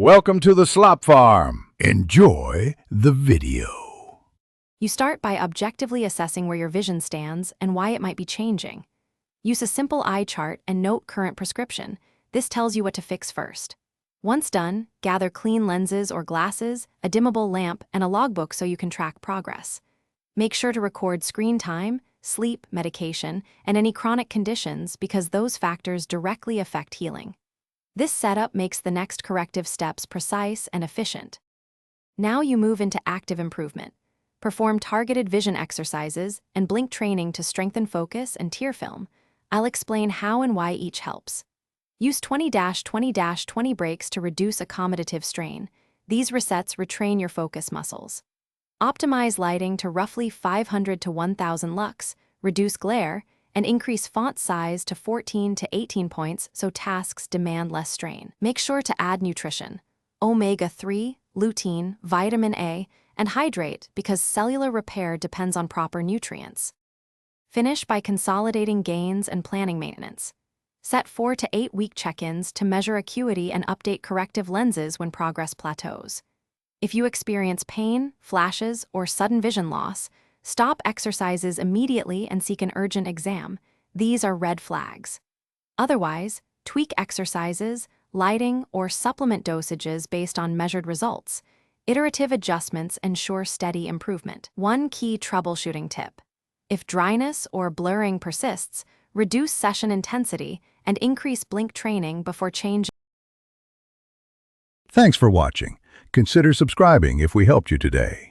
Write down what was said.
Welcome to the Slop Farm. Enjoy the video. You start by objectively assessing where your vision stands and why it might be changing. Use a simple eye chart and note current prescription. This tells you what to fix first. Once done, gather clean lenses or glasses, a dimmable lamp, and a logbook so you can track progress. Make sure to record screen time, sleep, medication, and any chronic conditions because those factors directly affect healing. This setup makes the next corrective steps precise and efficient. Now you move into active improvement. Perform targeted vision exercises and blink training to strengthen focus and tear film. I'll explain how and why each helps. Use 20-20-20 breaks to reduce accommodative strain. These resets retrain your focus muscles. Optimize lighting to roughly 500 to 1000 lux, reduce glare, and increase font size to 14 to 18 points so tasks demand less strain. Make sure to add nutrition, omega-3, lutein, vitamin A, and hydrate because cellular repair depends on proper nutrients. Finish by consolidating gains and planning maintenance. Set 4 to 8 week check-ins to measure acuity and update corrective lenses when progress plateaus. If you experience pain, flashes, or sudden vision loss, stop exercises immediately and seek an urgent exam. These are red flags. Otherwise, tweak exercises, lighting, or supplement dosages based on measured results. Iterative adjustments ensure steady improvement. One key troubleshooting tip. If dryness or blurring persists, reduce session intensity and increase blink training before changing. Thanks for watching. Consider subscribing if we helped you today.